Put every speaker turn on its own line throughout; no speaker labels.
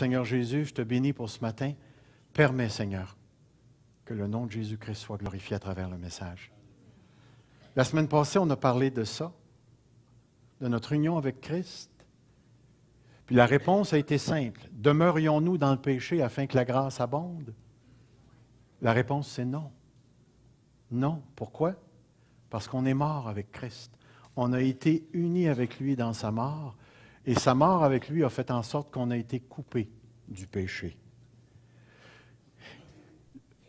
Seigneur Jésus, je te bénis pour ce matin. Permets, Seigneur, que le nom de Jésus-Christ soit glorifié à travers le message. La semaine passée, on a parlé de ça, de notre union avec Christ. Puis la réponse a été simple. Demeurions-nous dans le péché afin que la grâce abonde? La réponse, c'est non. Non. Pourquoi? Parce qu'on est mort avec Christ. On a été unis avec lui dans sa mort. Et sa mort avec lui a fait en sorte qu'on a été coupé du péché.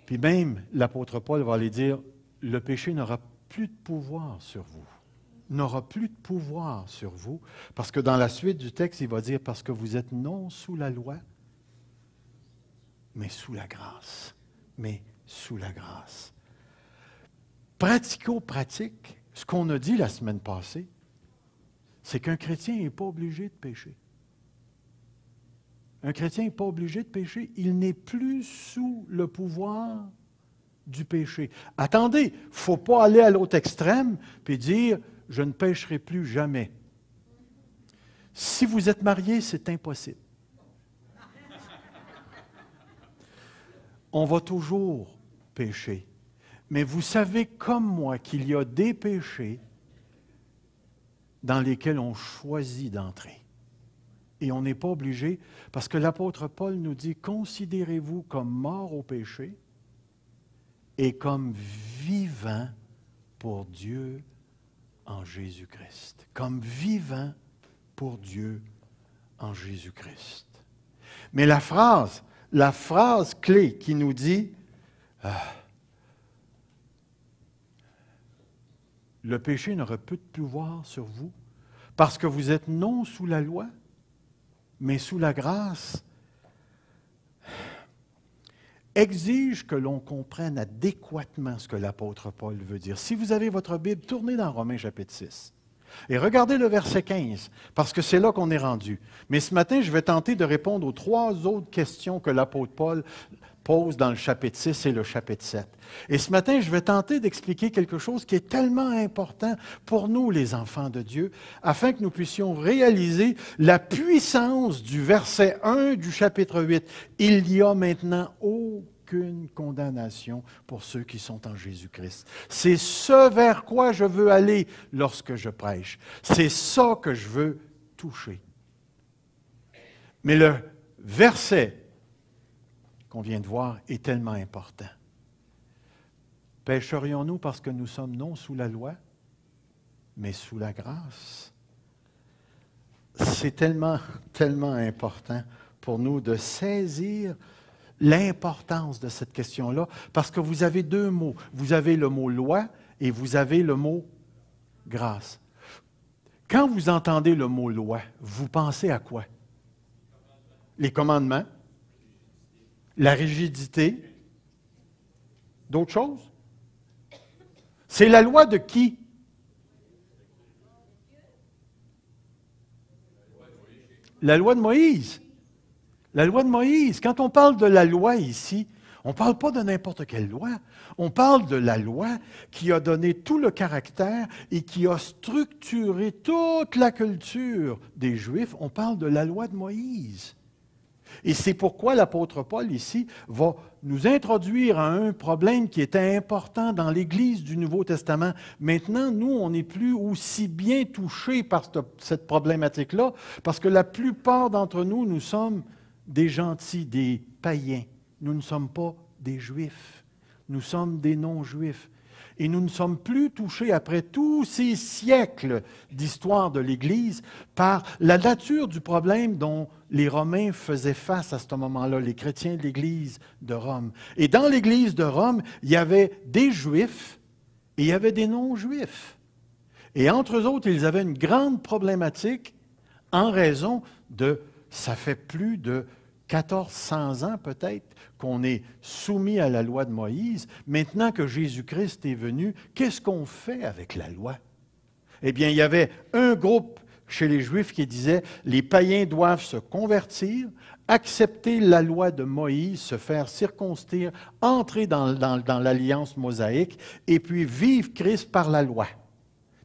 Puis même, l'apôtre Paul va aller dire, le péché n'aura plus de pouvoir sur vous. N'aura plus de pouvoir sur vous. Parce que dans la suite du texte, il va dire, parce que vous êtes non sous la loi, mais sous la grâce. Mais sous la grâce. Pratico-pratique, ce qu'on a dit la semaine passée, c'est qu'un chrétien n'est pas obligé de pécher. Un chrétien n'est pas obligé de pécher. Il n'est plus sous le pouvoir du péché. Attendez, il ne faut pas aller à l'autre extrême et dire « je ne pécherai plus jamais ». Si vous êtes marié, c'est impossible. On va toujours pécher. Mais vous savez comme moi qu'il y a des péchés dans lesquels on choisit d'entrer. Et on n'est pas obligé, parce que l'apôtre Paul nous dit, considérez-vous comme mort au péché et comme vivant pour Dieu en Jésus-Christ. Comme vivant pour Dieu en Jésus-Christ. Mais la phrase clé qui nous dit, le péché n'aura plus de pouvoir sur vous parce que vous êtes non sous la loi, mais sous la grâce, exige que l'on comprenne adéquatement ce que l'apôtre Paul veut dire. Si vous avez votre Bible, tournez dans Romains chapitre 6 et regardez le verset 15, parce que c'est là qu'on est rendu. Mais ce matin, je vais tenter de répondre aux 3 autres questions que l'apôtre Paul pose dans le chapitre 6 et le chapitre 7. Et ce matin, je vais tenter d'expliquer quelque chose qui est tellement important pour nous, les enfants de Dieu, afin que nous puissions réaliser la puissance du verset 1 du chapitre 8. Il y a maintenant aucune condamnation pour ceux qui sont en Jésus-Christ. C'est ce vers quoi je veux aller lorsque je prêche. C'est ça que je veux toucher. Mais le verset qu'on vient de voir est tellement important. Pécherions-nous parce que nous sommes non sous la loi, mais sous la grâce? C'est tellement, tellement important pour nous de saisir l'importance de cette question-là, parce que vous avez 2 mots. Vous avez le mot loi et vous avez le mot grâce. Quand vous entendez le mot loi, vous pensez à quoi? Les commandements? La rigidité? D'autres choses? C'est la loi de qui? La loi de Moïse. La loi de Moïse. Quand on parle de la loi ici, on ne parle pas de n'importe quelle loi. On parle de la loi qui a donné tout le caractère et qui a structuré toute la culture des Juifs. On parle de la loi de Moïse. Et c'est pourquoi l'apôtre Paul, ici, va nous introduire à un problème qui était important dans l'Église du Nouveau Testament. Maintenant, nous, on n'est plus aussi bien touchés par cette problématique-là, parce que la plupart d'entre nous, nous sommes des gentils, des païens. Nous ne sommes pas des Juifs. Nous sommes des non-Juifs. Et nous ne sommes plus touchés, après tous ces siècles d'histoire de l'Église, par la nature du problème dont les Romains faisaient face à ce moment-là, les chrétiens de l'Église de Rome. Et dans l'Église de Rome, il y avait des Juifs et il y avait des non-Juifs. Et entre eux autres, ils avaient une grande problématique en raison de, ça fait plus de 1400 ans peut-être, qu'on est soumis à la loi de Moïse. Maintenant que Jésus-Christ est venu, qu'est-ce qu'on fait avec la loi? Eh bien, il y avait un groupe chez les Juifs qui disait « Les païens doivent se convertir, accepter la loi de Moïse, se faire circoncire, entrer dans l'alliance mosaïque et puis vivre Christ par la loi. »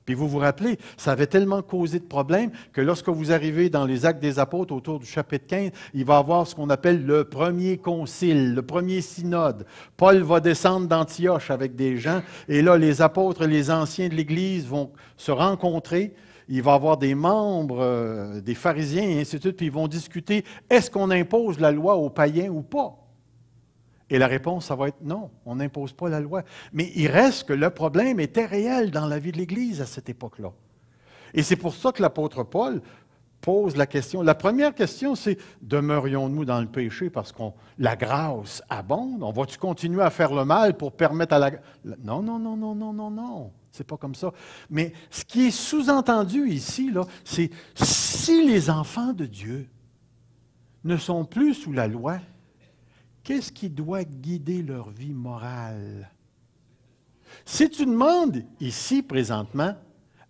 Puis vous vous rappelez, ça avait tellement causé de problèmes que lorsque vous arrivez dans les Actes des Apôtres autour du chapitre 15, il va y avoir ce qu'on appelle le premier concile, le premier synode. Paul va descendre d'Antioche avec des gens et là, les apôtres et les anciens de l'Église vont se rencontrer. Il va y avoir des membres, des pharisiens et ainsi de suite, puis ils vont discuter, est-ce qu'on impose la loi aux païens ou pas? Et la réponse, ça va être non, on n'impose pas la loi. Mais il reste que le problème était réel dans la vie de l'Église à cette époque-là. Et c'est pour ça que l'apôtre Paul pose la question. La première question, c'est demeurions-nous dans le péché parce que la grâce abonde? On va-tu continuer à faire le mal pour permettre à la... Non, non, non, non, non, non, non. C'est pas comme ça. Mais ce qui est sous-entendu ici, là, c'est si les enfants de Dieu ne sont plus sous la loi, qu'est-ce qui doit guider leur vie morale? Si tu demandes ici, présentement,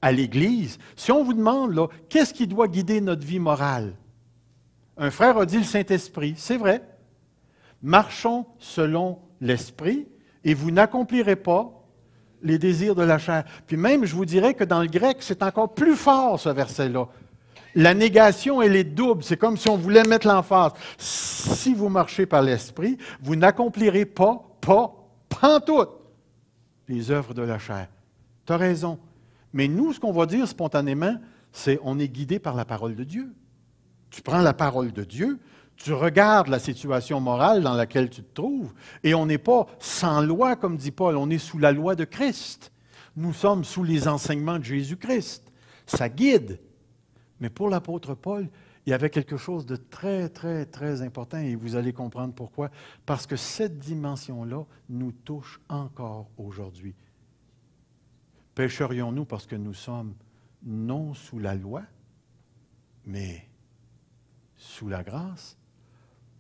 à l'Église, si on vous demande, là, qu'est-ce qui doit guider notre vie morale? Un frère a dit le Saint-Esprit, c'est vrai. Marchons selon l'Esprit et vous n'accomplirez pas les désirs de la chair. Puis même, je vous dirais que dans le grec, c'est encore plus fort, ce verset-là. La négation, elle est double. C'est comme si on voulait mettre l'emphase. Si vous marchez par l'Esprit, vous n'accomplirez pas pantoute, les œuvres de la chair. Tu as raison. Mais nous, ce qu'on va dire spontanément, c'est on est guidé par la parole de Dieu. Tu prends la parole de Dieu, tu regardes la situation morale dans laquelle tu te trouves, et on n'est pas sans loi, comme dit Paul, on est sous la loi de Christ. Nous sommes sous les enseignements de Jésus-Christ. Ça guide. Mais pour l'apôtre Paul, il y avait quelque chose de très, très, très important, et vous allez comprendre pourquoi. Parce que cette dimension-là nous touche encore aujourd'hui. Pécherions-nous parce que nous sommes non sous la loi, mais sous la grâce?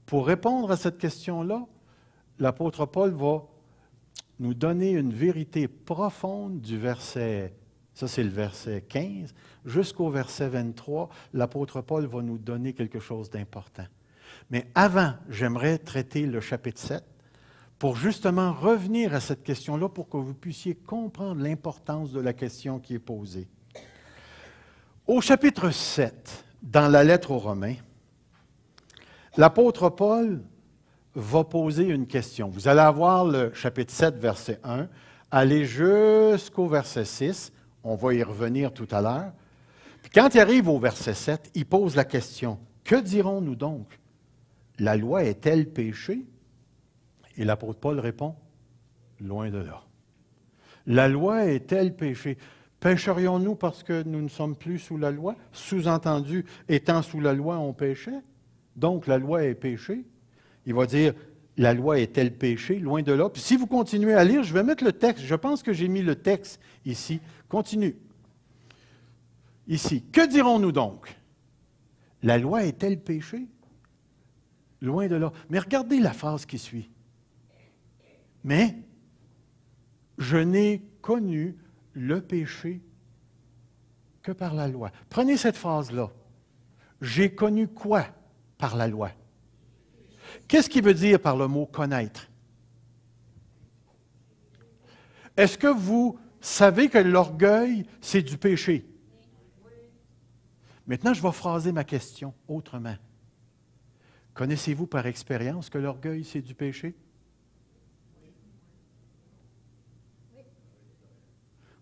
Pour répondre à cette question-là, l'apôtre Paul va nous donner une vérité profonde du verset, ça c'est le verset 15, jusqu'au verset 23, l'apôtre Paul va nous donner quelque chose d'important. Mais avant, j'aimerais traiter le chapitre 7 pour justement revenir à cette question-là pour que vous puissiez comprendre l'importance de la question qui est posée. Au chapitre 7, dans la lettre aux Romains, l'apôtre Paul va poser une question. Vous allez avoir le chapitre 7, verset 1, aller jusqu'au verset 6. On va y revenir tout à l'heure. Puis quand il arrive au verset 7, il pose la question, « Que dirons-nous donc? La loi est-elle péché? » Et l'apôtre Paul répond, « Loin de là. La loi est-elle péché? Pécherions-nous parce que nous ne sommes plus sous la loi? Sous-entendu, étant sous la loi, on péchait. Donc, la loi est péché. » Il va dire, la loi est-elle péché? Loin de là. Puis si vous continuez à lire, je vais mettre le texte. Je pense que j'ai mis le texte ici. Continue. Ici. Que dirons-nous donc? La loi est-elle péché? Loin de là. Mais regardez la phrase qui suit. Mais je n'ai connu le péché que par la loi. Prenez cette phrase-là. J'ai connu quoi par la loi? Qu'est-ce qu'il veut dire par le mot connaître? Est-ce que vous savez que l'orgueil, c'est du péché? Maintenant, je vais phraser ma question autrement. Connaissez-vous par expérience que l'orgueil, c'est du péché?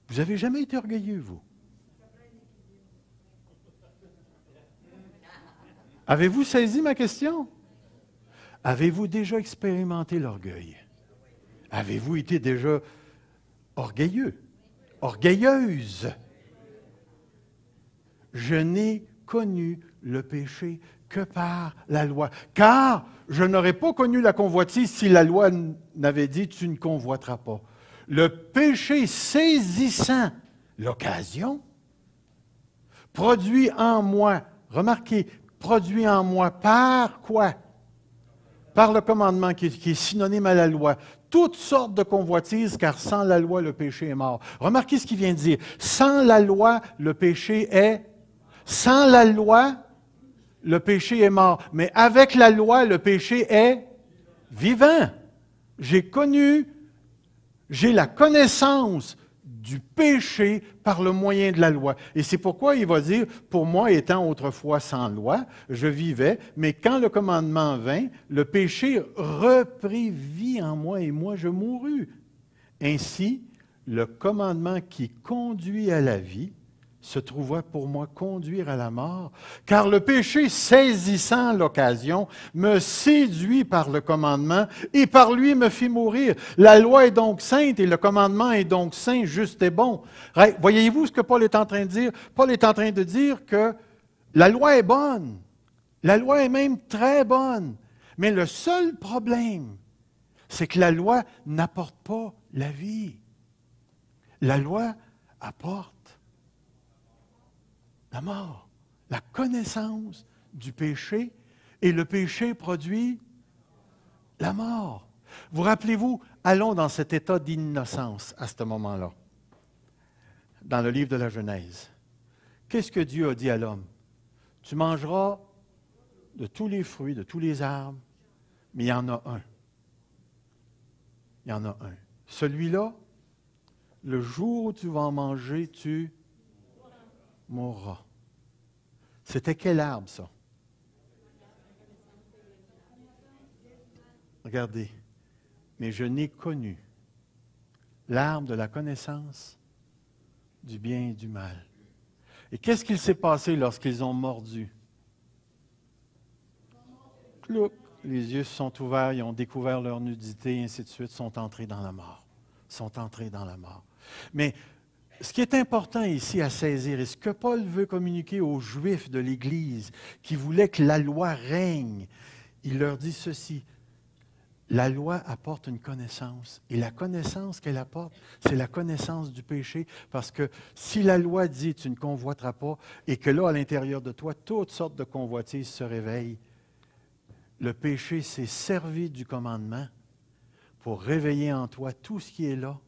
Vous n'avez jamais été orgueilleux, vous? Avez-vous saisi ma question? Avez-vous déjà expérimenté l'orgueil? Avez-vous été déjà orgueilleux? Orgueilleuse? Je n'ai connu le péché que par la loi. Car je n'aurais pas connu la convoitise si la loi n'avait dit « tu ne convoiteras pas ». Le péché saisissant l'occasion produit en moi, remarquez, produit en moi par quoi? Par le commandement qui est synonyme à la loi. Toutes sortes de convoitises, car sans la loi, le péché est mort. Remarquez ce qu'il vient de dire. Sans la loi, le péché est... Sans la loi, le péché est mort. Mais avec la loi, le péché est vivant. J'ai la connaissance du péché par le moyen de la loi. Et c'est pourquoi il va dire, pour moi, étant autrefois sans loi, je vivais, mais quand le commandement vint, le péché reprit vie en moi et moi je mourus. Ainsi, le commandement qui conduit à la vie se trouva pour moi conduire à la mort, car le péché, saisissant l'occasion, me séduit par le commandement et par lui me fit mourir. La loi est donc sainte et le commandement est donc saint, juste et bon. Voyez-vous ce que Paul est en train de dire? Paul est en train de dire que la loi est bonne. La loi est même très bonne. Mais le seul problème, c'est que la loi n'apporte pas la vie. La loi apporte la mort, la connaissance du péché, et le péché produit la mort. Vous rappelez-vous, allons dans cet état d'innocence à ce moment-là, dans le livre de la Genèse. Qu'est-ce que Dieu a dit à l'homme? Tu mangeras de tous les fruits, de tous les arbres, mais il y en a un. Il y en a un. Celui-là, le jour où tu vas en manger, tu mourras. C'était quel arbre, ça? Regardez. Mais je n'ai connu l'arbre de la connaissance du bien et du mal. Et qu'est-ce qu'il s'est passé lorsqu'ils ont mordu? Clouc, les yeux se sont ouverts, ils ont découvert leur nudité, et ainsi de suite, sont entrés dans la mort. Sont entrés dans la mort. Mais ce qui est important ici à saisir, et ce que Paul veut communiquer aux Juifs de l'Église, qui voulaient que la loi règne, il leur dit ceci: la loi apporte une connaissance, et la connaissance qu'elle apporte, c'est la connaissance du péché, parce que si la loi dit « tu ne convoiteras pas », et que là, à l'intérieur de toi, toutes sortes de convoitises se réveillent, le péché s'est servi du commandement pour réveiller en toi tout ce qui est là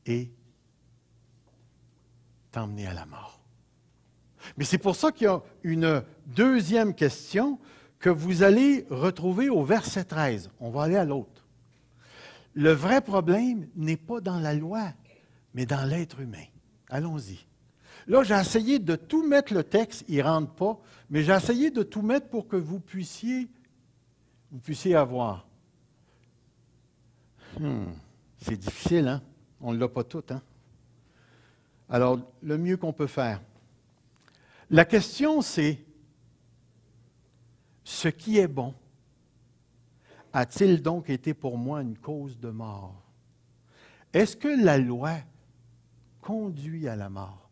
et t'emmener à la mort. Mais c'est pour ça qu'il y a une deuxième question que vous allez retrouver au verset 13. On va aller à l'autre. Le vrai problème n'est pas dans la loi, mais dans l'être humain. Allons-y. Là, j'ai essayé de tout mettre le texte, il ne rentre pas, mais j'ai essayé de tout mettre pour que vous puissiez avoir. C'est difficile, hein? On ne l'a pas tout, hein? Alors, le mieux qu'on peut faire. La question, c'est, ce qui est bon a-t-il donc été pour moi une cause de mort? Est-ce que la loi conduit à la mort?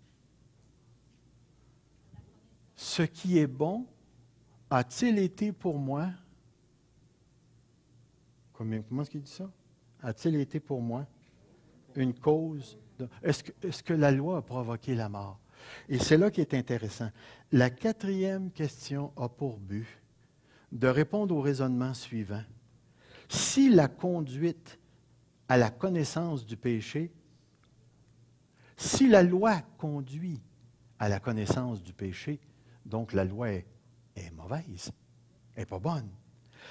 Ce qui est bon a-t-il été pour moi? Comment est-ce qu'il dit ça? A-t-il été pour moi une cause de... Est-ce que la loi a provoqué la mort? Et c'est là qui est intéressant. La quatrième question a pour but de répondre au raisonnement suivant. Si la conduite à la connaissance du péché, si la loi conduit à la connaissance du péché, donc la loi est mauvaise, elle n'est pas bonne.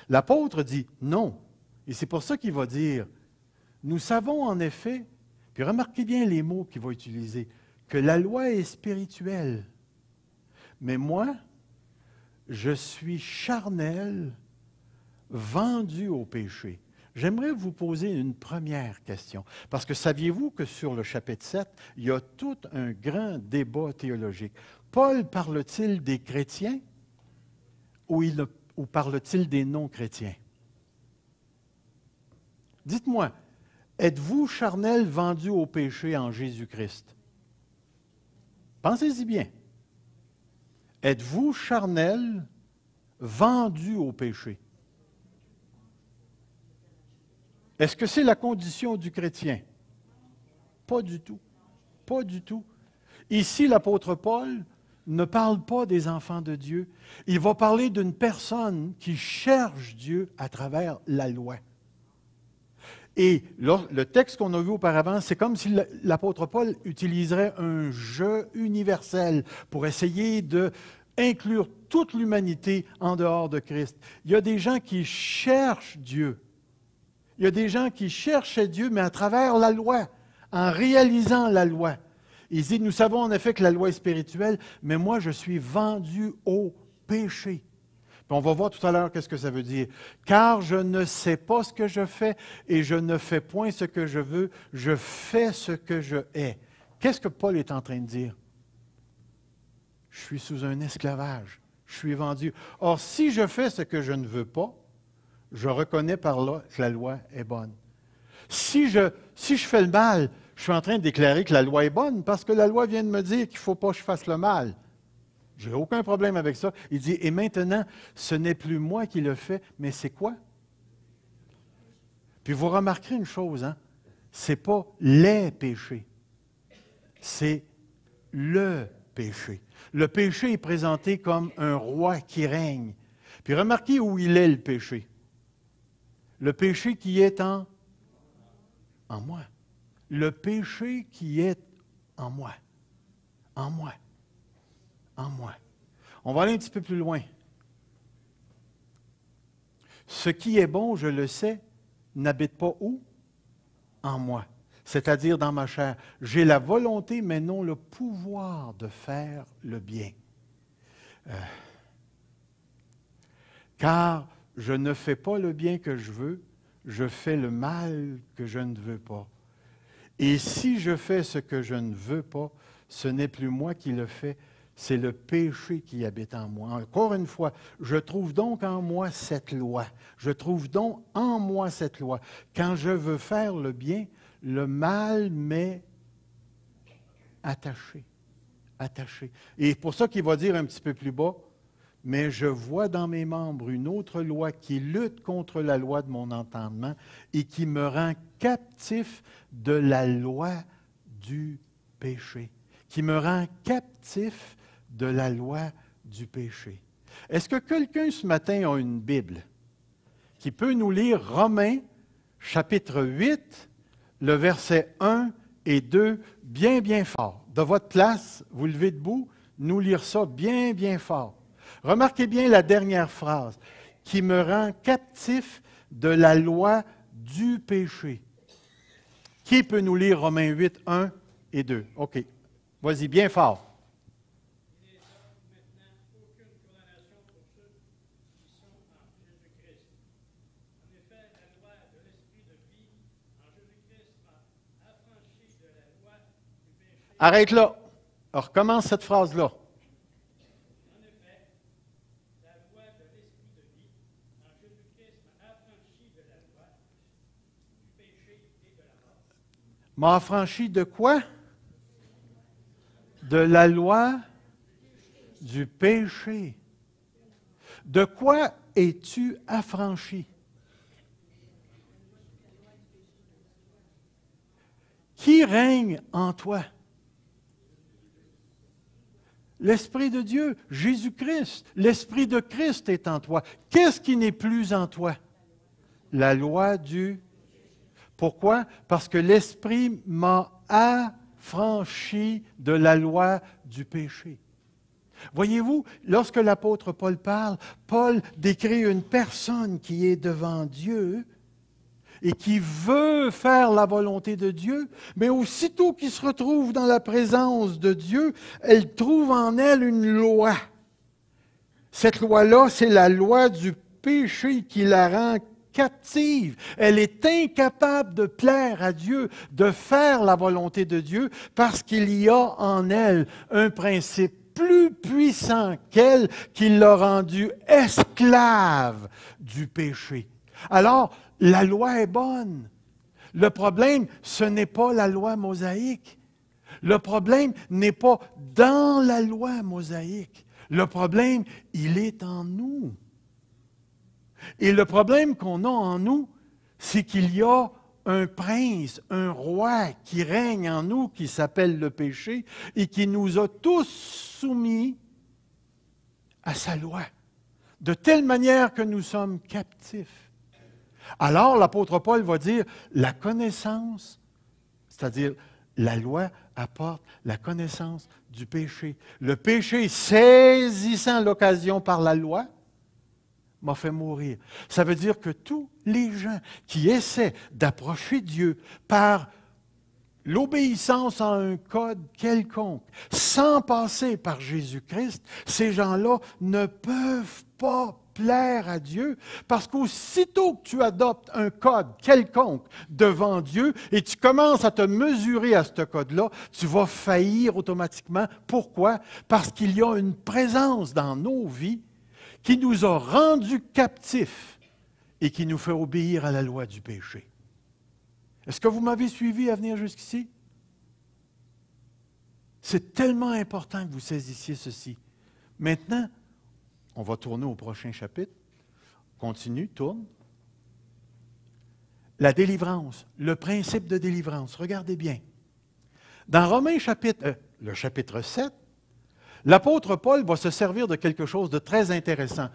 L'apôtre dit non. Et c'est pour ça qu'il va dire, nous savons en effet, puis remarquez bien les mots qu'il va utiliser, que la loi est spirituelle. Mais moi, je suis charnel, vendu au péché. J'aimerais vous poser une première question, parce que saviez-vous que sur le chapitre 7, il y a tout un grand débat théologique. Paul parle-t-il des chrétiens ou parle-t-il des non-chrétiens? Dites-moi, êtes-vous charnel vendu au péché en Jésus-Christ? Pensez-y bien. Êtes-vous charnel vendu au péché? Est-ce que c'est la condition du chrétien? Pas du tout. Pas du tout. Ici, l'apôtre Paul ne parle pas des enfants de Dieu. Il va parler d'une personne qui cherche Dieu à travers la loi. Et le texte qu'on a vu auparavant, c'est comme si l'apôtre Paul utiliserait un jeu universel pour essayer d'inclure toute l'humanité en dehors de Christ. Il y a des gens qui cherchent Dieu. Il y a des gens qui cherchaient Dieu, mais à travers la loi, en réalisant la loi. Il dit, nous savons en effet que la loi est spirituelle, mais moi je suis vendu au péché. Puis on va voir tout à l'heure qu'est-ce que ça veut dire. Car je ne sais pas ce que je fais et je ne fais point ce que je veux, je fais ce que je hais. Qu'est-ce que Paul est en train de dire? Je suis sous un esclavage, je suis vendu. Or, si je fais ce que je ne veux pas, je reconnais par là que la loi est bonne. Si je fais le mal, je suis en train de déclarer que la loi est bonne parce que la loi vient de me dire qu'il ne faut pas que je fasse le mal. Je n'ai aucun problème avec ça. Il dit, et maintenant, ce n'est plus moi qui le fais, mais c'est quoi? Puis vous remarquerez une chose, hein? Ce n'est pas les péchés, c'est le péché. Le péché est présenté comme un roi qui règne. Puis remarquez où il est le péché. Le péché qui est en moi. Le péché qui est en moi. En moi. En moi. On va aller un petit peu plus loin. Ce qui est bon, je le sais, n'habite pas où? En moi. C'est-à-dire dans ma chair. J'ai la volonté, mais non le pouvoir de faire le bien. Car je ne fais pas le bien que je veux, je fais le mal que je ne veux pas. Et si je fais ce que je ne veux pas, ce n'est plus moi qui le fais, c'est le péché qui habite en moi. Encore une fois, je trouve donc en moi cette loi. Je trouve donc en moi cette loi. Quand je veux faire le bien, le mal m'est attaché. Attaché. Et c'est pour ça qu'il va dire un petit peu plus bas, mais je vois dans mes membres une autre loi qui lutte contre la loi de mon entendement et qui me rend captif de la loi du péché. Qui me rend captif de la loi du péché. Est-ce que quelqu'un ce matin a une Bible qui peut nous lire Romains, chapitre 8, le verset 1 et 2, bien, bien fort? De votre place, vous levez debout, nous lire ça bien, bien fort. Remarquez bien la dernière phrase, qui me rend captif de la loi du péché. Qui peut nous lire Romains 8, 1 et 2? OK. Vas-y, bien fort.
Il n'est donc maintenant aucune condamnation pour ceux qui sont en Jésus-Christ. En effet, la loi de l'esprit de vie en Jésus-Christ m'a affranchi de la loi du péché.
Arrête là. Alors, recommence cette phrase-là.
En effet, la loi de l'esprit de vie en Jésus-Christ m'a affranchi de la loi du péché et de la mort.
M'a affranchi de quoi? De la loi du péché. De quoi es-tu affranchi? Qui règne en toi? L'Esprit de Dieu, Jésus-Christ. L'Esprit de Christ est en toi. Qu'est-ce qui n'est plus en toi? La loi du... Pourquoi? Parce que l'Esprit m'a affranchi de la loi du péché. Voyez-vous, lorsque l'apôtre Paul parle, Paul décrit une personne qui est devant Dieu et qui veut faire la volonté de Dieu, mais aussitôt qu'il se retrouve dans la présence de Dieu, elle trouve en elle une loi. Cette loi-là, c'est la loi du péché qui la rend captive. Elle est incapable de plaire à Dieu, de faire la volonté de Dieu, parce qu'il y a en elle un principe plus puissant qu'elle qui l'a rendue esclave du péché. Alors, la loi est bonne. Le problème, ce n'est pas la loi mosaïque. Le problème n'est pas dans la loi mosaïque. Le problème, il est en nous. Et le problème qu'on a en nous, c'est qu'il y a un prince, un roi qui règne en nous, qui s'appelle le péché, et qui nous a tous soumis à sa loi, de telle manière que nous sommes captifs. Alors, l'apôtre Paul va dire, la connaissance, c'est-à-dire la loi apporte la connaissance du péché. Le péché, saisissant l'occasion par la loi, m'a fait mourir. Ça veut dire que tous les gens qui essaient d'approcher Dieu par l'obéissance à un code quelconque, sans passer par Jésus-Christ, ces gens-là ne peuvent pas plaire à Dieu, parce qu'aussitôt que tu adoptes un code quelconque devant Dieu et tu commences à te mesurer à ce code-là, tu vas faillir automatiquement. Pourquoi? Parce qu'il y a une présence dans nos vies qui nous a rendus captifs et qui nous fait obéir à la loi du péché. Est-ce que vous m'avez suivi à venir jusqu'ici? C'est tellement important que vous saisissiez ceci. Maintenant, on va tourner au prochain chapitre. Continue, tourne. La délivrance, le principe de délivrance. Regardez bien. Dans Romains le chapitre 7, l'apôtre Paul va se servir de quelque chose de très intéressant.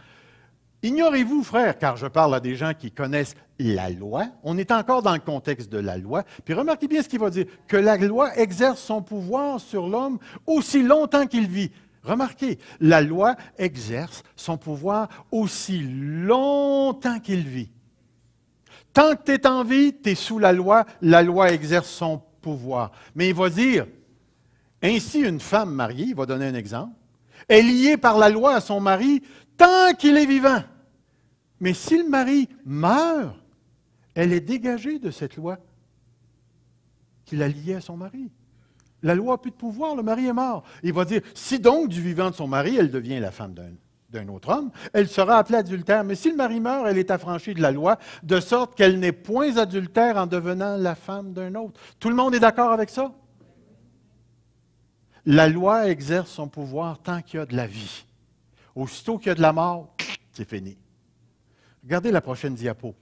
Ignorez-vous, frères, car je parle à des gens qui connaissent la loi, on est encore dans le contexte de la loi, puis remarquez bien ce qu'il va dire, que la loi exerce son pouvoir sur l'homme aussi longtemps qu'il vit. Remarquez, la loi exerce son pouvoir aussi longtemps qu'il vit. Tant que tu es en vie, tu es sous la loi exerce son pouvoir. Mais il va dire, ainsi une femme mariée, il va donner un exemple, est liée par la loi à son mari tant qu'il est vivant. Mais si le mari meurt, elle est dégagée de cette loi qui la liait à son mari. La loi n'a plus de pouvoir, le mari est mort. Il va dire, si donc du vivant de son mari, elle devient la femme d'un autre homme, elle sera appelée adultère. Mais si le mari meurt, elle est affranchie de la loi, de sorte qu'elle n'est point adultère en devenant la femme d'un autre. Tout le monde est d'accord avec ça? La loi exerce son pouvoir tant qu'il y a de la vie. Aussitôt qu'il y a de la mort, c'est fini. Regardez la prochaine diapo.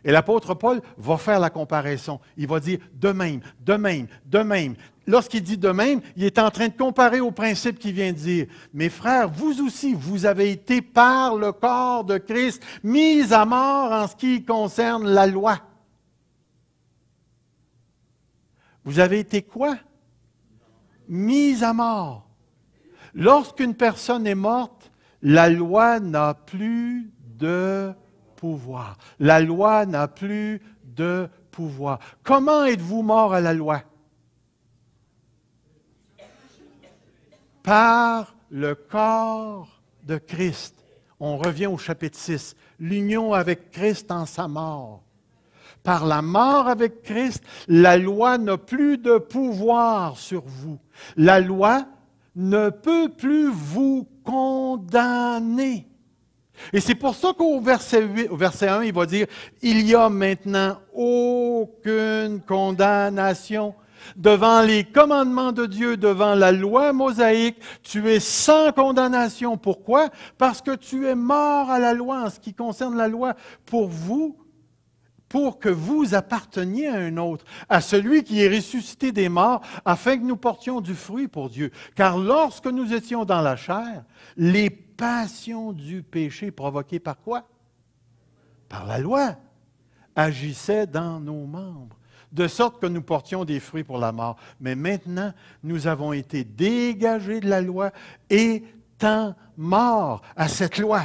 Et l'apôtre Paul va faire la comparaison. Il va dire de même, de même, de même. Lorsqu'il dit de même, il est en train de comparer au principe qu'il vient de dire. Mes frères, vous aussi, vous avez été par le corps de Christ mis à mort en ce qui concerne la loi. Vous avez été quoi? Mis à mort. Lorsqu'une personne est morte, la loi n'a plus de pouvoir. La loi n'a plus de pouvoir. Comment êtes-vous mort à la loi? Par le corps de Christ. On revient au chapitre 6. L'union avec Christ en sa mort. Par la mort avec Christ, la loi n'a plus de pouvoir sur vous. La loi ne peut plus vous condamner. Et c'est pour ça qu'au verset 1, il va dire, « Il n'y a maintenant aucune condamnation. Devant les commandements de Dieu, devant la loi mosaïque, tu es sans condamnation. » Pourquoi? Parce que tu es mort à la loi en ce qui concerne la loi pour vous, pour que vous apparteniez à un autre, à celui qui est ressuscité des morts, afin que nous portions du fruit pour Dieu. Car lorsque nous étions dans la chair, les passions du péché provoquées par quoi? Par la loi, agissaient dans nos membres, de sorte que nous portions des fruits pour la mort. Mais maintenant, nous avons été dégagés de la loi, étant morts à cette loi,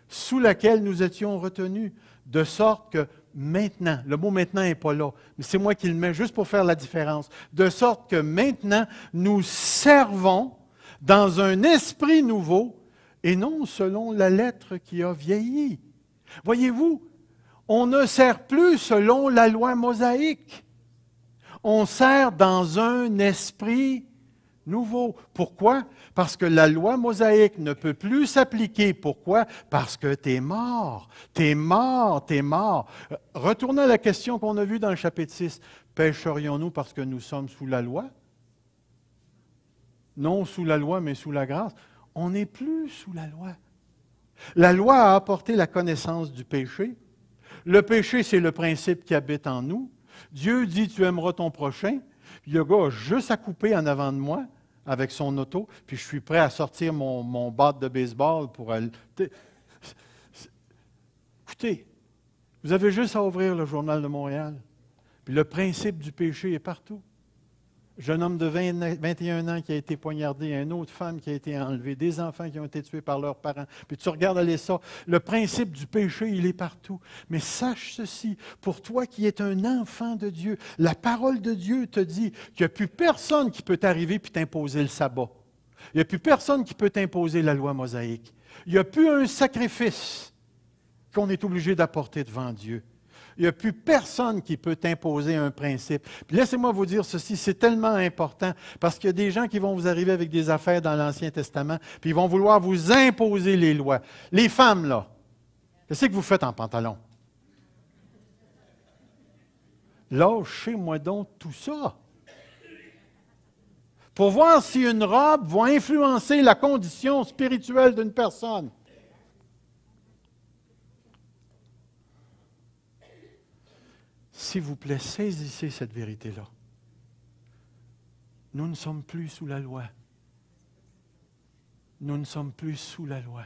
sous laquelle nous étions retenus, de sorte que maintenant, le mot maintenant n'est pas là, mais c'est moi qui le mets juste pour faire la différence, de sorte que maintenant, nous servons dans un esprit nouveau et non selon la lettre qui a vieilli. Voyez-vous, on ne sert plus selon la loi mosaïque. On sert dans un esprit nouveau. Pourquoi? Parce que la loi mosaïque ne peut plus s'appliquer. Pourquoi? Parce que tu es mort. Tu es mort, tu es mort. Retournons à la question qu'on a vue dans le chapitre 6. Pécherions-nous parce que nous sommes sous la loi? Non sous la loi, mais sous la grâce. On n'est plus sous la loi. La loi a apporté la connaissance du péché. Le péché, c'est le principe qui habite en nous. Dieu dit, tu aimeras ton prochain. Puis le gars a juste à couper en avant de moi avec son auto, puis je suis prêt à sortir mon bat de baseball pour aller. Écoutez, vous avez juste à ouvrir le Journal de Montréal. Puis le principe du péché est partout. Jeune homme de 21 ans qui a été poignardé, une autre femme qui a été enlevée, des enfants qui ont été tués par leurs parents. Puis tu regardes aller ça, le principe du péché, il est partout. Mais sache ceci, pour toi qui es un enfant de Dieu, la parole de Dieu te dit qu'il n'y a plus personne qui peut t'arriver puis t'imposer le sabbat. Il n'y a plus personne qui peut t'imposer la loi mosaïque. Il n'y a plus un sacrifice qu'on est obligé d'apporter devant Dieu. Il n'y a plus personne qui peut t'imposer un principe. Puis laissez-moi vous dire ceci, c'est tellement important parce qu'il y a des gens qui vont vous arriver avec des affaires dans l'Ancien Testament, puis ils vont vouloir vous imposer les lois. Les femmes, là, qu'est-ce que vous faites en pantalon? Lâchez-moi donc tout ça. Pour voir si une robe va influencer la condition spirituelle d'une personne. S'il vous plaît, saisissez cette vérité-là. Nous ne sommes plus sous la loi. Nous ne sommes plus sous la loi.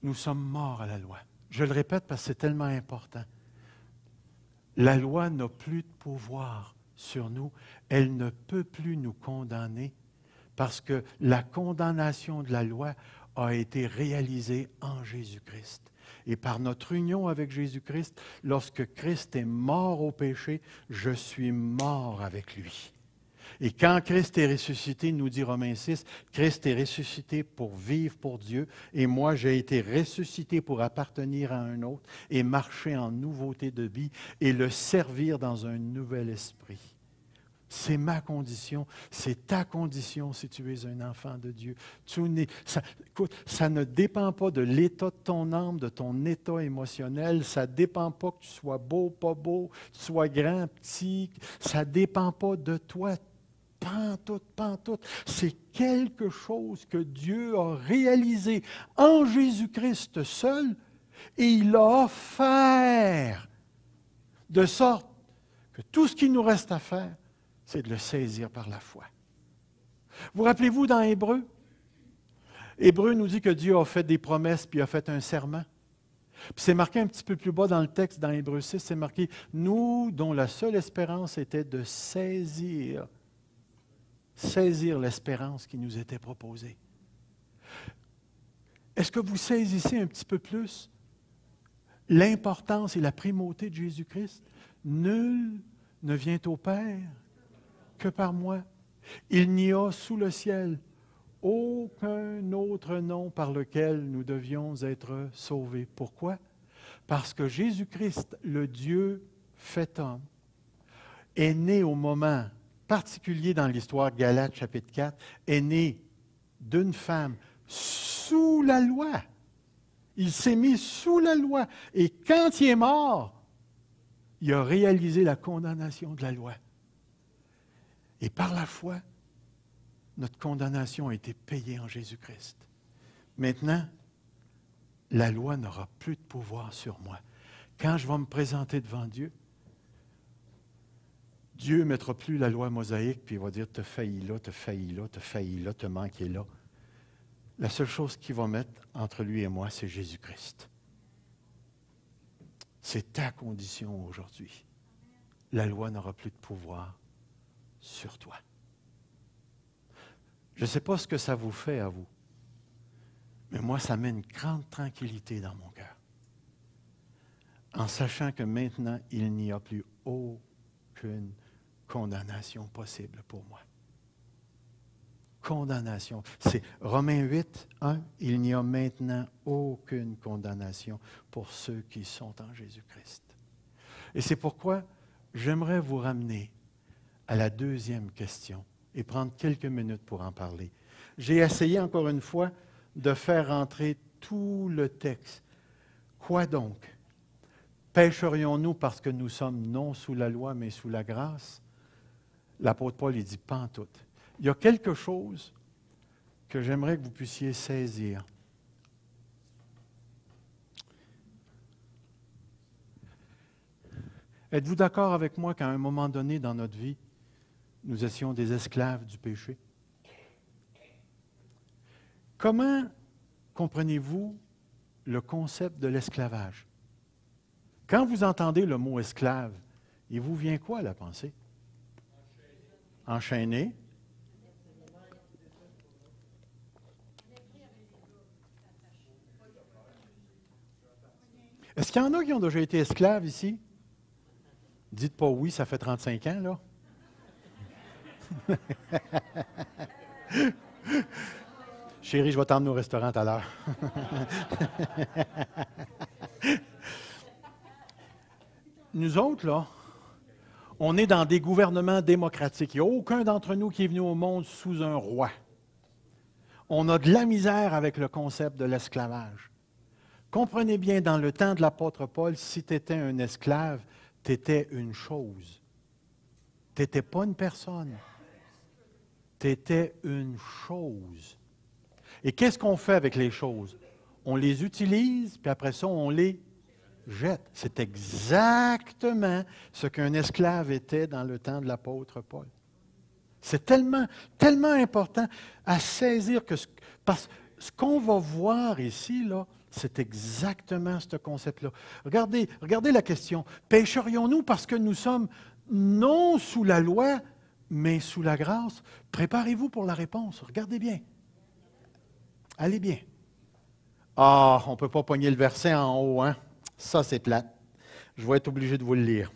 Nous sommes morts à la loi. Je le répète parce que c'est tellement important. La loi n'a plus de pouvoir sur nous. Elle ne peut plus nous condamner parce que la condamnation de la loi a été réalisée en Jésus-Christ. Et par notre union avec Jésus-Christ, lorsque Christ est mort au péché, je suis mort avec lui. Et quand Christ est ressuscité, nous dit Romains 6, Christ est ressuscité pour vivre pour Dieu, et moi j'ai été ressuscité pour appartenir à un autre et marcher en nouveauté de vie et le servir dans un nouvel esprit. C'est ma condition, c'est ta condition si tu es un enfant de Dieu. Écoute, ça ne dépend pas de l'état de ton âme, de ton état émotionnel. Ça ne dépend pas que tu sois beau, pas beau, que tu sois grand, petit. Ça ne dépend pas de toi. Pantoute. C'est quelque chose que Dieu a réalisé en Jésus-Christ seul et il l'a offert de sorte que tout ce qu'il nous reste à faire, c'est de le saisir par la foi. Vous rappelez-vous dans Hébreu? Hébreu nous dit que Dieu a fait des promesses puis a fait un serment. Puis c'est marqué un petit peu plus bas dans le texte, dans Hébreu 6, c'est marqué « Nous, dont la seule espérance était de saisir l'espérance qui nous était proposée. » Est-ce que vous saisissez un petit peu plus l'importance et la primauté de Jésus-Christ? Nul ne vient au Père que par moi. Il n'y a sous le ciel aucun autre nom par lequel nous devions être sauvés. Pourquoi? Parce que Jésus-Christ, le Dieu fait homme, est né au moment particulier dans l'histoire, Galates chapitre 4, est né d'une femme sous la loi. Il s'est mis sous la loi. Et quand il est mort, il a réalisé la condamnation de la loi. Et par la foi, notre condamnation a été payée en Jésus-Christ. Maintenant, la loi n'aura plus de pouvoir sur moi. Quand je vais me présenter devant Dieu, Dieu ne mettra plus la loi mosaïque, puis il va dire, tu as failli là, tu as failli là, tu as failli là, tu as manqué là. La seule chose qu'il va mettre entre lui et moi, c'est Jésus-Christ. C'est ta condition aujourd'hui. La loi n'aura plus de pouvoir sur toi. Je ne sais pas ce que ça vous fait à vous, mais moi, ça met une grande tranquillité dans mon cœur. En sachant que maintenant, il n'y a plus aucune condamnation possible pour moi. Condamnation. C'est Romains 8, 1. Il n'y a maintenant aucune condamnation pour ceux qui sont en Jésus-Christ. Et c'est pourquoi j'aimerais vous ramener à la deuxième question et prendre quelques minutes pour en parler. J'ai essayé encore une fois de faire entrer tout le texte. Quoi donc? Pécherions-nous parce que nous sommes non sous la loi, mais sous la grâce? L'apôtre Paul, il dit pantoute. Il y a quelque chose que j'aimerais que vous puissiez saisir. Êtes-vous d'accord avec moi qu'à un moment donné dans notre vie, nous étions des esclaves du péché? Comment comprenez-vous le concept de l'esclavage? Quand vous entendez le mot esclave, il vous vient quoi à la pensée? enchaîné. Est-ce qu'il y en a qui ont déjà été esclaves ici? Dites pas oui, ça fait 35 ans, là. Chérie, je vais t'emmener au restaurant tout à l'heure. Nous autres, là, on est dans des gouvernements démocratiques. Il n'y a aucun d'entre nous qui est venu au monde sous un roi. On a de la misère avec le concept de l'esclavage. Comprenez bien, dans le temps de l'apôtre Paul, si tu étais un esclave, tu étais une chose. Tu n'étais pas une personne. Tu étais une chose. Et qu'est-ce qu'on fait avec les choses? On les utilise, puis après ça, on les jette. C'est exactement ce qu'un esclave était dans le temps de l'apôtre Paul. C'est tellement, tellement important à saisir que parce que ce qu'on va voir ici, là, c'est exactement ce concept-là. Regardez la question. Pécherions-nous parce que nous sommes non sous la loi, mais sous la grâce? Préparez-vous pour la réponse. Regardez bien. Allez bien. Ah, on ne peut pas pogner le verset en haut, hein? Ça, c'est plate. Je vais être obligé de vous le lire.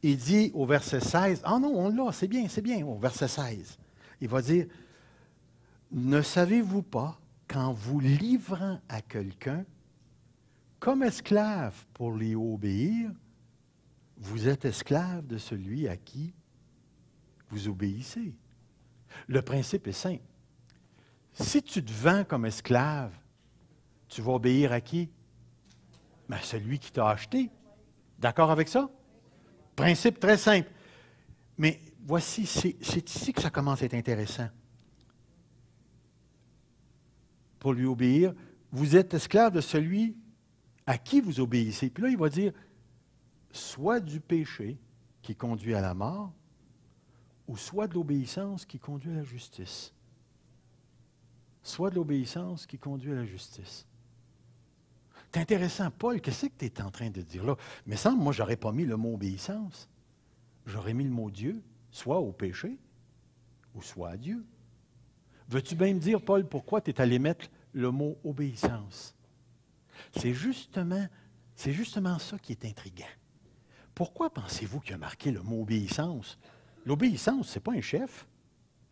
Il dit au verset 16, ah non, on l'a, c'est bien, au verset 16. Il va dire, ne savez-vous pas qu'en vous livrant à quelqu'un, comme esclave pour lui obéir, vous êtes esclave de celui à qui vous obéissez. Le principe est simple. Si tu te vends comme esclave, tu vas obéir à qui? À celui qui t'a acheté. D'accord avec ça? Principe très simple. Mais voici, c'est ici que ça commence à être intéressant. Pour lui obéir, vous êtes esclave de celui à qui vous obéissez. Puis là, il va dire, soit du péché qui conduit à la mort, ou soit de l'obéissance qui conduit à la justice. Soit de l'obéissance qui conduit à la justice. C'est intéressant, Paul, qu'est-ce que tu es en train de dire là? Mais semble, moi, je n'aurais pas mis le mot obéissance. J'aurais mis le mot Dieu, soit au péché, ou soit à Dieu. Veux-tu bien me dire, Paul, pourquoi tu es allé mettre le mot obéissance? C'est justement ça qui est intriguant. Pourquoi pensez-vous qu'il a marqué le mot obéissance? L'obéissance, ce n'est pas un chef.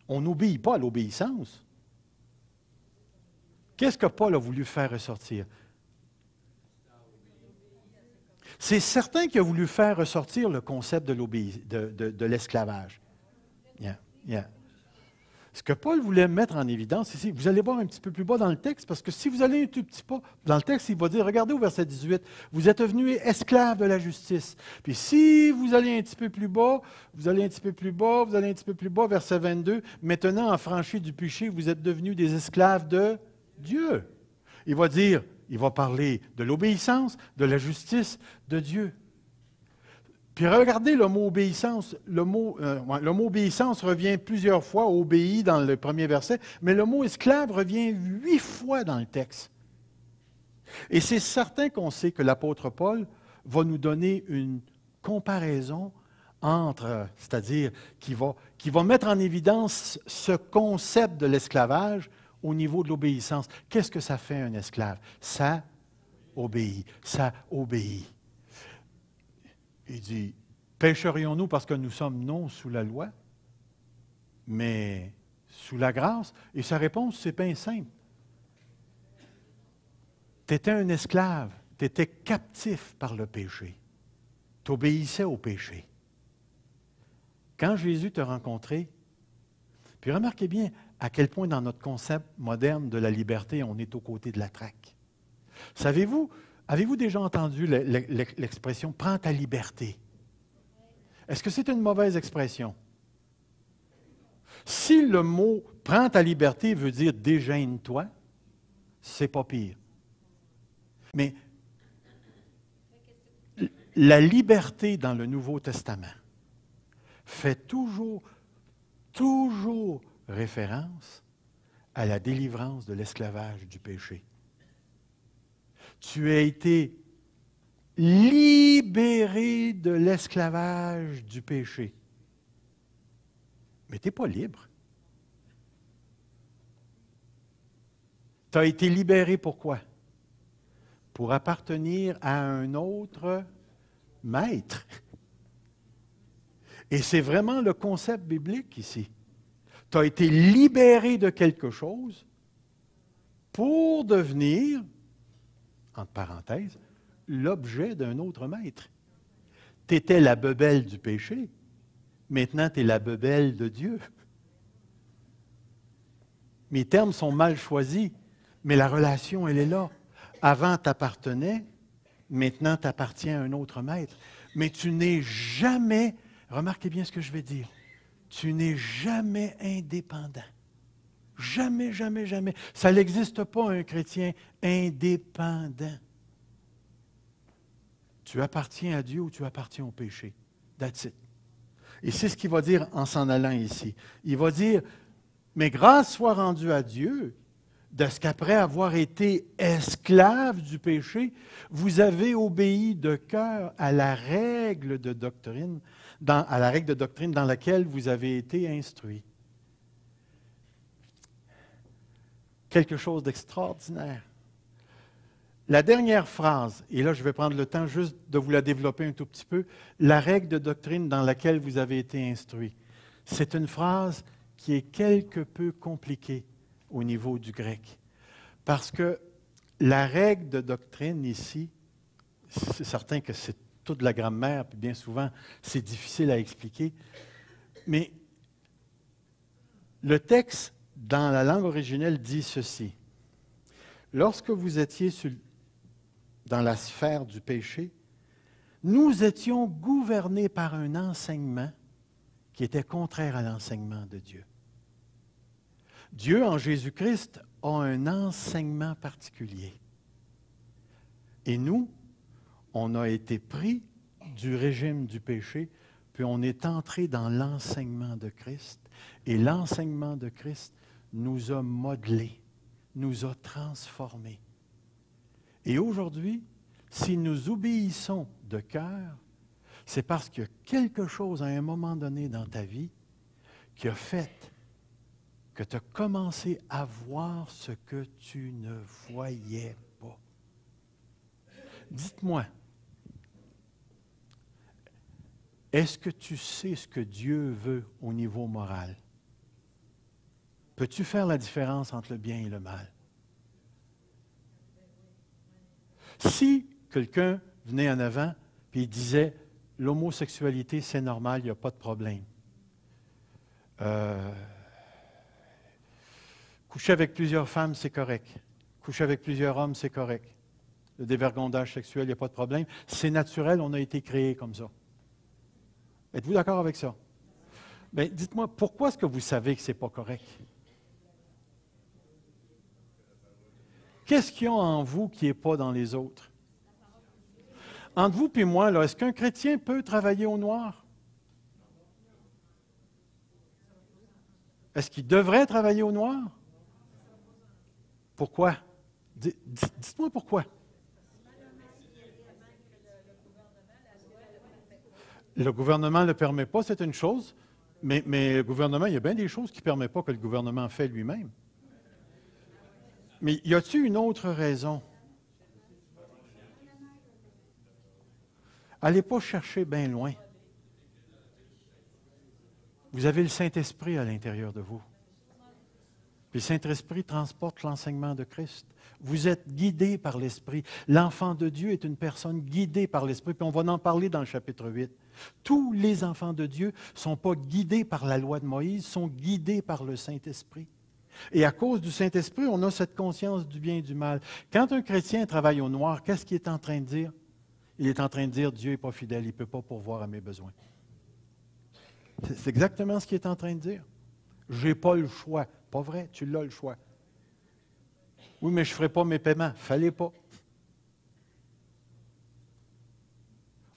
On n'obéit pas à l'obéissance. Qu'est-ce que Paul a voulu faire ressortir? C'est certain qu'il a voulu faire ressortir le concept de l'esclavage. Yeah. Ce que Paul voulait mettre en évidence ici, vous allez voir un petit peu plus bas dans le texte, parce que si vous allez un tout petit peu dans le texte, il va dire, regardez au verset 18, vous êtes devenus esclaves de la justice. Puis si vous allez un petit peu plus bas, verset 22, maintenant affranchis du péché, vous êtes devenus des esclaves de Dieu. Il va parler de l'obéissance, de la justice de Dieu. Puis regardez le mot obéissance. Le mot obéissance revient plusieurs fois, obéi dans le premier verset, mais le mot esclave revient 8 fois dans le texte. Et c'est certain qu'on sait que l'apôtre Paul va nous donner une comparaison entre, c'est-à-dire qui va mettre en évidence ce concept de l'esclavage au niveau de l'obéissance. Qu'est-ce que ça fait un esclave? Ça obéit. Il dit, pécherions-nous parce que nous sommes non sous la loi, mais sous la grâce? Et sa réponse, c'est bien simple. Tu étais un esclave, tu étais captif par le péché. Tu obéissais au péché. Quand Jésus t'a rencontré, puis remarquez bien à quel point dans notre concept moderne de la liberté, on est aux côtés de la traque. Avez-vous déjà entendu l'expression « prends ta liberté » ? Est-ce que c'est une mauvaise expression? Si le mot « prends ta liberté » veut dire « dégêne-toi », c'est pas pire. Mais la liberté dans le Nouveau Testament fait toujours référence à la délivrance de l'esclavage du péché. Tu as été libéré de l'esclavage du péché. Mais tu n'es pas libre. Tu as été libéré pourquoi? Pour appartenir à un autre maître. Et c'est vraiment le concept biblique ici. Tu as été libéré de quelque chose pour devenir, entre parenthèses, l'objet d'un autre maître. Tu étais la bebelle du péché, maintenant tu es la bebelle de Dieu. Mes termes sont mal choisis, mais la relation, elle est là. Avant, tu appartenais, maintenant tu appartiens à un autre maître. Mais tu n'es jamais, remarquez bien ce que je vais dire, tu n'es jamais indépendant. Jamais, jamais, jamais. Ça n'existe pas un chrétien indépendant. Tu appartiens à Dieu ou tu appartiens au péché. That's it. Et c'est ce qu'il va dire en s'en allant ici. Il va dire, mais grâce soit rendue à Dieu, de ce qu'après avoir été esclave du péché, vous avez obéi de cœur à la règle de doctrine, dans laquelle vous avez été instruit. Quelque chose d'extraordinaire. La dernière phrase, et là je vais prendre le temps juste de vous la développer un tout petit peu, la règle de doctrine dans laquelle vous avez été instruit. C'est une phrase qui est quelque peu compliquée au niveau du grec. Parce que la règle de doctrine ici, c'est certain que c'est toute la grammaire, puis bien souvent c'est difficile à expliquer, mais le texte dans la langue originelle dit ceci. Lorsque vous étiez dans la sphère du péché, nous étions gouvernés par un enseignement qui était contraire à l'enseignement de Dieu. Dieu, en Jésus-Christ, a un enseignement particulier. Et nous, on a été pris du régime du péché, puis on est entré dans l'enseignement de Christ. Et l'enseignement de Christ nous a modelés, nous a transformés. Et aujourd'hui, si nous obéissons de cœur, c'est parce qu'il y a quelque chose à un moment donné dans ta vie qui a fait que tu as commencé à voir ce que tu ne voyais pas. Dites-moi, est-ce que tu sais ce que Dieu veut au niveau moral? Peux-tu faire la différence entre le bien et le mal? Si quelqu'un venait en avant et il disait « l'homosexualité, c'est normal, il n'y a pas de problème. Coucher avec plusieurs femmes, c'est correct. Coucher avec plusieurs hommes, c'est correct. Le dévergondage sexuel, il n'y a pas de problème. C'est naturel, on a été créé comme ça. » Êtes-vous d'accord avec ça? Bien, dites-moi, pourquoi est-ce que vous savez que ce n'est pas correct? Qu'est-ce qu'il y a en vous qui n'est pas dans les autres? Entre vous et moi, là, est-ce qu'un chrétien peut travailler au noir? Est-ce qu'il devrait travailler au noir? Pourquoi? Dites-moi pourquoi. Le gouvernement ne le permet pas, c'est une chose, mais le gouvernement, il y a bien des choses qu'il ne permet pas que le gouvernement fait lui-même. Mais y a-t-il une autre raison? Allez pas chercher bien loin. Vous avez le Saint-Esprit à l'intérieur de vous. Puis le Saint-Esprit transporte l'enseignement de Christ. Vous êtes guidés par l'Esprit. L'enfant de Dieu est une personne guidée par l'Esprit. Puis on va en parler dans le chapitre 8. Tous les enfants de Dieu ne sont pas guidés par la loi de Moïse, sont guidés par le Saint-Esprit. Et à cause du Saint-Esprit, on a cette conscience du bien et du mal. Quand un chrétien travaille au noir, qu'est-ce qu'il est en train de dire? Il est en train de dire, Dieu n'est pas fidèle, il ne peut pas pourvoir à mes besoins. C'est exactement ce qu'il est en train de dire. Je n'ai pas le choix. Pas vrai, tu l'as le choix. Oui, mais je ne ferai pas mes paiements. Fallait pas.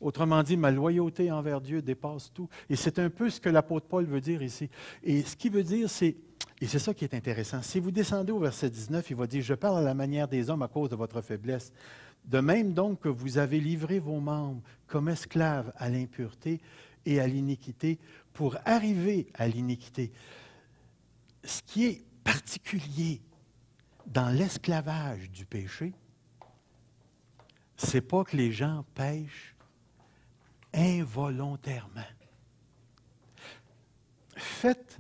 Autrement dit, ma loyauté envers Dieu dépasse tout. Et c'est un peu ce que l'apôtre Paul veut dire ici. Et ce qu'il veut dire, c'est, et c'est ça qui est intéressant, si vous descendez au verset 19, il va dire, je parle à la manière des hommes à cause de votre faiblesse. De même donc que vous avez livré vos membres comme esclaves à l'impureté et à l'iniquité pour arriver à l'iniquité. Ce qui est particulier dans l'esclavage du péché, c'est pas que les gens pêchent involontairement. Faites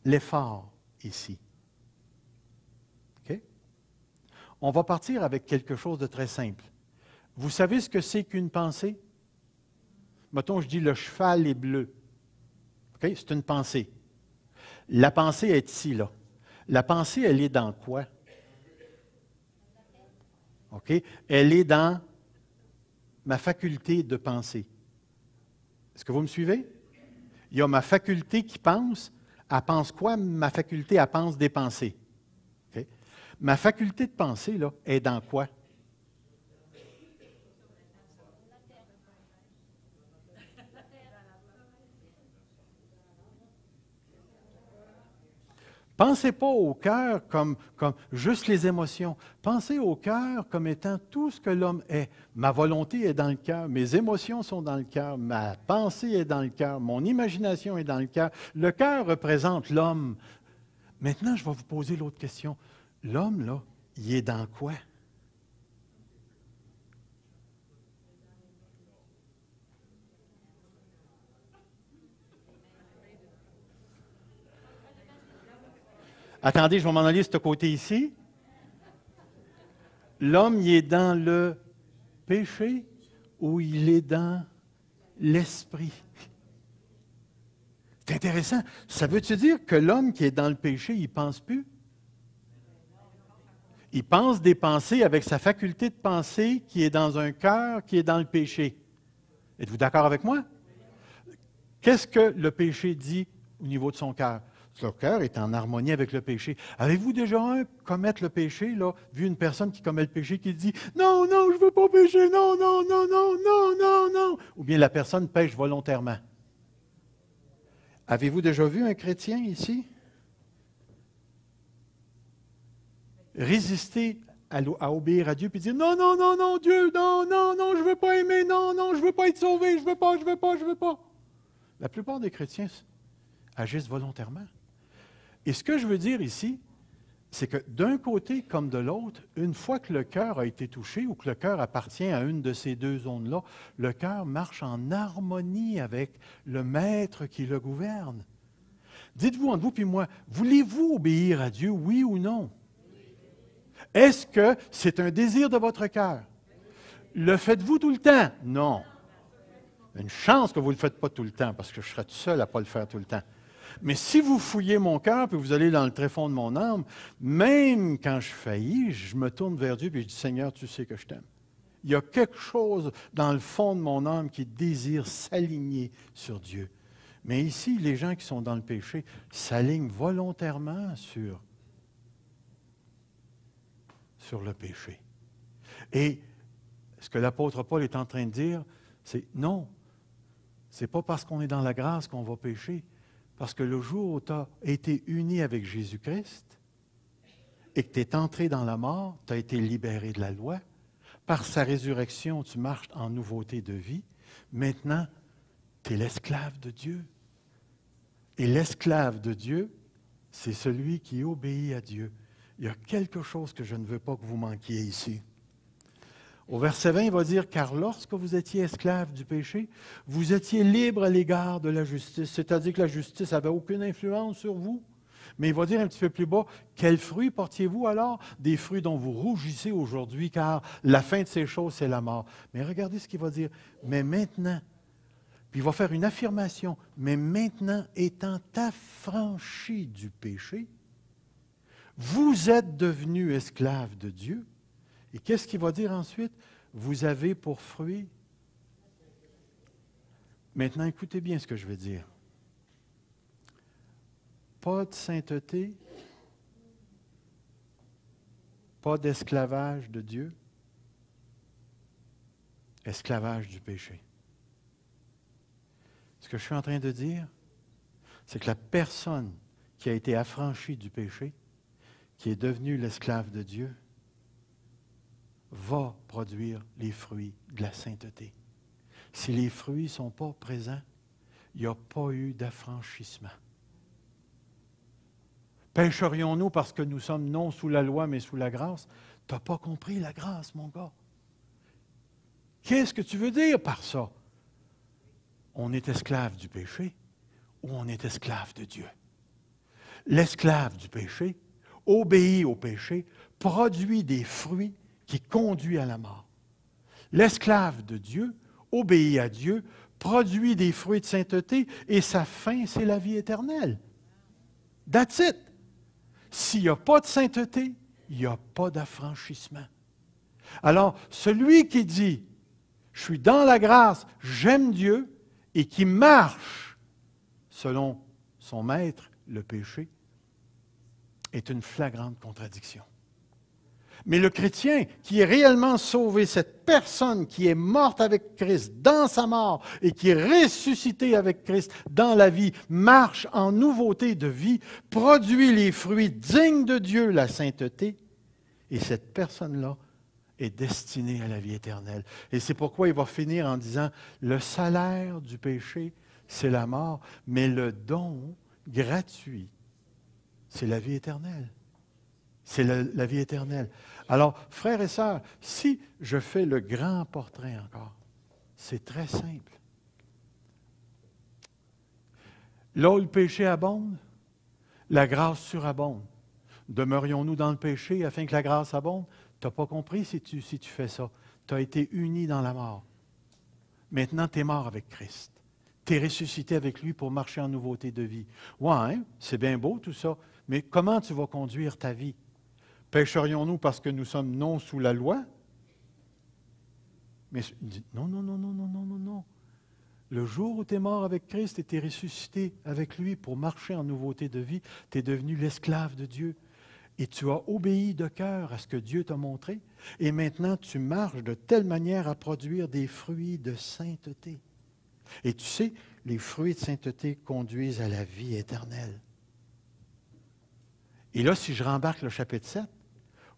l'effort ici. OK? On va partir avec quelque chose de très simple. Vous savez ce que c'est qu'une pensée? Mettons, je dis le cheval est bleu. OK? C'est une pensée. La pensée est ici, là. La pensée, elle est dans quoi? OK? Elle est dans ma faculté de penser. Est-ce que vous me suivez? Il y a ma faculté qui pense. Elle pense quoi? Ma faculté, elle pense des pensées. OK? Ma faculté de penser, là, est dans quoi? Pensez pas au cœur comme juste les émotions. Pensez au cœur comme étant tout ce que l'homme est. Ma volonté est dans le cœur, mes émotions sont dans le cœur, ma pensée est dans le cœur, mon imagination est dans le cœur. Le cœur représente l'homme. Maintenant, je vais vous poser l'autre question. L'homme, là, il est dans quoi? Attendez, je vais m'en aller de ce côté ici. L'homme, il est dans le péché ou il est dans l'esprit? C'est intéressant. Ça veut-tu dire que l'homme qui est dans le péché, il ne pense plus? Il pense des pensées avec sa faculté de penser qui est dans un cœur qui est dans le péché. Êtes-vous d'accord avec moi? Qu'est-ce que le péché dit au niveau de son cœur? Son cœur est en harmonie avec le péché. Avez-vous déjà commettre le péché, là, vu une personne qui commet le péché qui dit « Non, non, je ne veux pas pécher, non, non, non, non, non, non, non » ou bien la personne pêche volontairement? Avez-vous déjà vu un chrétien ici résister à obéir à Dieu puis dire « Non, non, non, non, Dieu, non, non, non, je ne veux pas aimer, non, non, je ne veux pas être sauvé, je ne veux pas, je ne veux pas, je ne veux pas. » La plupart des chrétiens agissent volontairement. Et ce que je veux dire ici, c'est que d'un côté comme de l'autre, une fois que le cœur a été touché ou que le cœur appartient à une de ces deux zones-là, le cœur marche en harmonie avec le maître qui le gouverne. Dites-vous entre vous et moi, voulez-vous obéir à Dieu, oui ou non? Est-ce que c'est un désir de votre cœur? Le faites-vous tout le temps? Non. Une chance que vous ne le faites pas tout le temps, parce que je serais tout seul à ne pas le faire tout le temps. Mais si vous fouillez mon cœur, puis vous allez dans le tréfonds de mon âme, même quand je faillis, je me tourne vers Dieu et je dis, Seigneur, tu sais que je t'aime. Il y a quelque chose dans le fond de mon âme qui désire s'aligner sur Dieu. Mais ici, les gens qui sont dans le péché s'alignent volontairement sur le péché. Et ce que l'apôtre Paul est en train de dire, c'est non, ce n'est pas parce qu'on est dans la grâce qu'on va pécher. Parce que le jour où tu as été uni avec Jésus-Christ et que tu es entré dans la mort, tu as été libéré de la loi. Par sa résurrection, tu marches en nouveauté de vie. Maintenant, tu es l'esclave de Dieu. Et l'esclave de Dieu, c'est celui qui obéit à Dieu. Il y a quelque chose que je ne veux pas que vous manquiez ici. Au verset 20, il va dire, « Car lorsque vous étiez esclaves du péché, vous étiez libres à l'égard de la justice. » C'est-à-dire que la justice n'avait aucune influence sur vous. Mais il va dire un petit peu plus bas, « Quels fruits portiez-vous alors? Des fruits dont vous rougissez aujourd'hui, car la fin de ces choses, c'est la mort. » Mais regardez ce qu'il va dire, « Mais maintenant, puis il va faire une affirmation, « Mais maintenant, étant affranchis du péché, vous êtes devenus esclaves de Dieu. » Et qu'est-ce qu'il va dire ensuite? Vous avez pour fruit. Maintenant, écoutez bien ce que je vais dire. Pas de sainteté, pas d'esclavage de Dieu, esclavage du péché. Ce que je suis en train de dire, c'est que la personne qui a été affranchie du péché, qui est devenue l'esclave de Dieu, va produire les fruits de la sainteté. Si les fruits ne sont pas présents, il n'y a pas eu d'affranchissement. Pécherions-nous parce que nous sommes non sous la loi, mais sous la grâce? Tu n'as pas compris la grâce, mon gars. Qu'est-ce que tu veux dire par ça? On est esclave du péché ou on est esclave de Dieu? L'esclave du péché obéit au péché, produit des fruits qui conduisent à la mort. L'esclave de Dieu obéit à Dieu, produit des fruits de sainteté et sa fin, c'est la vie éternelle. That's it. S'il n'y a pas de sainteté, il n'y a pas d'affranchissement. Alors, celui qui dit « Je suis dans la grâce, j'aime Dieu » et qui marche selon son maître, le péché, est une flagrante contradiction. Mais le chrétien qui est réellement sauvé, cette personne qui est morte avec Christ dans sa mort et qui est ressuscitée avec Christ dans la vie, marche en nouveauté de vie, produit les fruits dignes de Dieu, la sainteté, et cette personne-là est destinée à la vie éternelle. Et c'est pourquoi il va finir en disant, le salaire du péché, c'est la mort, mais le don gratuit, c'est la vie éternelle. C'est la vie éternelle. Alors, frères et sœurs, si je fais le grand portrait encore, c'est très simple. Là où le péché abonde, la grâce surabonde. Demeurions-nous dans le péché afin que la grâce abonde? Tu n'as pas compris si tu fais ça. Tu as été uni dans la mort. Maintenant, tu es mort avec Christ. Tu es ressuscité avec lui pour marcher en nouveauté de vie. Ouais, hein? C'est bien beau tout ça, mais comment tu vas conduire ta vie? Pécherions-nous parce que nous sommes non sous la loi? Mais non, non, non, non, non, non, non, non. Le jour où tu es mort avec Christ et tu es ressuscité avec lui pour marcher en nouveauté de vie, tu es devenu l'esclave de Dieu. Et tu as obéi de cœur à ce que Dieu t'a montré. Et maintenant, tu marches de telle manière à produire des fruits de sainteté. Et tu sais, les fruits de sainteté conduisent à la vie éternelle. Et là, si je rembarque le chapitre 7,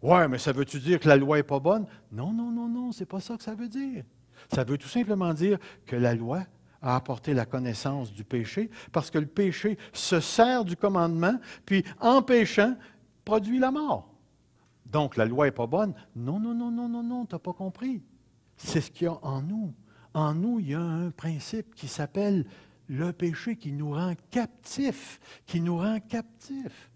ouais, mais ça veut-tu dire que la loi n'est pas bonne? Non, non, non, non, c'est pas ça que ça veut dire. Ça veut tout simplement dire que la loi a apporté la connaissance du péché, parce que le péché se sert du commandement, puis en péchant, produit la mort. Donc, la loi n'est pas bonne. Non, non, non, non, non, non, tu n'as pas compris. C'est ce qu'il y a en nous. En nous, il y a un principe qui s'appelle le péché qui nous rend captifs, qui nous rend captifs.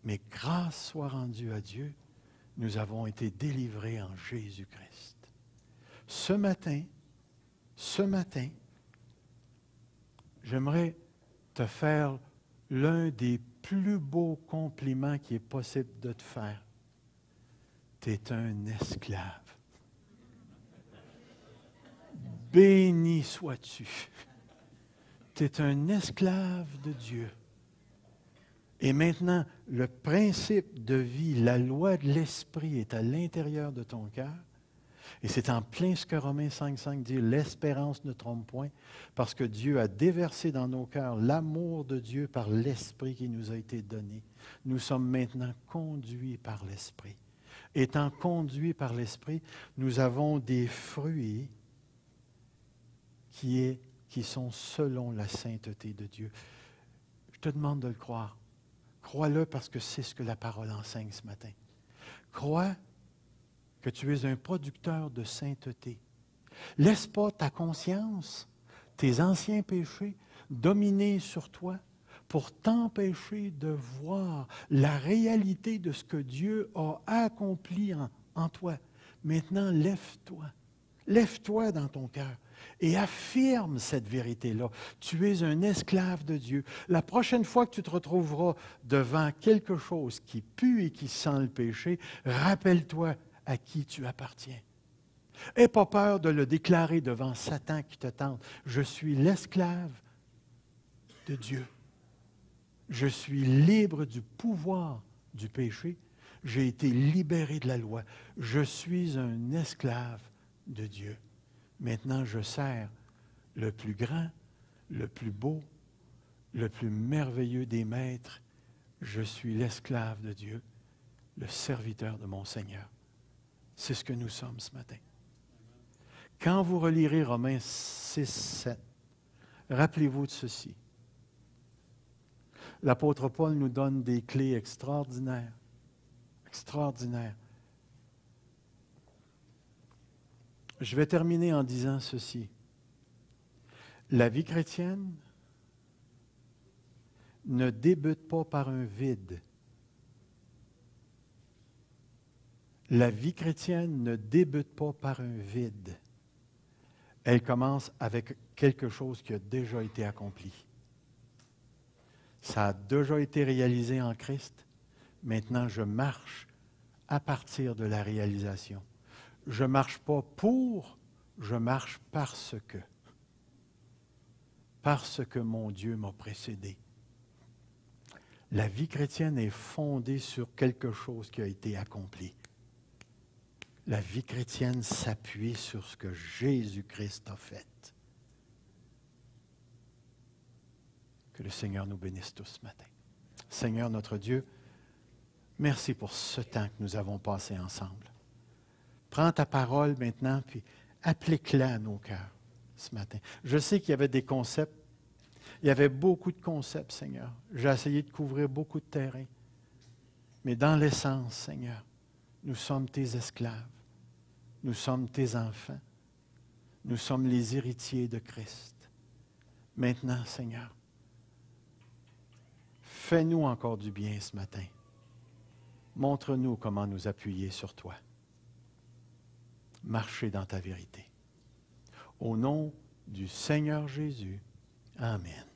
Mais grâce soit rendue à Dieu, nous avons été délivrés en Jésus-Christ. Ce matin, j'aimerais te faire l'un des plus beaux compliments qui est possible de te faire. Tu es un esclave. Béni sois-tu. Tu es un esclave de Dieu. Et maintenant, le principe de vie, la loi de l'Esprit est à l'intérieur de ton cœur. Et c'est en plein ce que Romains 5,5 dit, l'espérance ne trompe point, parce que Dieu a déversé dans nos cœurs l'amour de Dieu par l'Esprit qui nous a été donné. Nous sommes maintenant conduits par l'Esprit. Étant conduits par l'Esprit, nous avons des fruits qui sont selon la sainteté de Dieu. Je te demande de le croire. Crois-le parce que c'est ce que la parole enseigne ce matin. Crois que tu es un producteur de sainteté. Laisse pas ta conscience, tes anciens péchés, dominer sur toi pour t'empêcher de voir la réalité de ce que Dieu a accompli en toi. Maintenant, lève-toi. Lève-toi dans ton cœur et affirme cette vérité-là. Tu es un esclave de Dieu. La prochaine fois que tu te retrouveras devant quelque chose qui pue et qui sent le péché, rappelle-toi à qui tu appartiens. N'aie pas peur de le déclarer devant Satan qui te tente. Je suis l'esclave de Dieu. Je suis libre du pouvoir du péché. J'ai été libéré de la loi. Je suis un esclave de Dieu. Maintenant, je sers le plus grand, le plus beau, le plus merveilleux des maîtres. Je suis l'esclave de Dieu. le serviteur de mon Seigneur. C'est ce que nous sommes ce matin. Quand vous relirez Romains 6, 7, rappelez-vous de ceci. L'apôtre Paul nous donne des clés extraordinaires. Extraordinaires. Je vais terminer en disant ceci. La vie chrétienne ne débute pas par un vide. La vie chrétienne ne débute pas par un vide. Elle commence avec quelque chose qui a déjà été accompli. Ça a déjà été réalisé en Christ. Maintenant, je marche à partir de la réalisation. Je ne marche pas pour, je marche parce que. Parce que mon Dieu m'a précédé. La vie chrétienne est fondée sur quelque chose qui a été accompli. La vie chrétienne s'appuie sur ce que Jésus-Christ a fait. Que le Seigneur nous bénisse tous ce matin. Seigneur notre Dieu, merci pour ce temps que nous avons passé ensemble. Prends ta parole maintenant, puis applique-la à nos cœurs ce matin. Je sais qu'il y avait des concepts. Il y avait beaucoup de concepts, Seigneur. J'ai essayé de couvrir beaucoup de terrain. Mais dans l'essence, Seigneur, nous sommes tes esclaves. Nous sommes tes enfants. Nous sommes les héritiers de Christ. Maintenant, Seigneur, fais-nous encore du bien ce matin. Montre-nous comment nous appuyer sur toi. Marcher dans ta vérité. Au nom du Seigneur Jésus. Amen.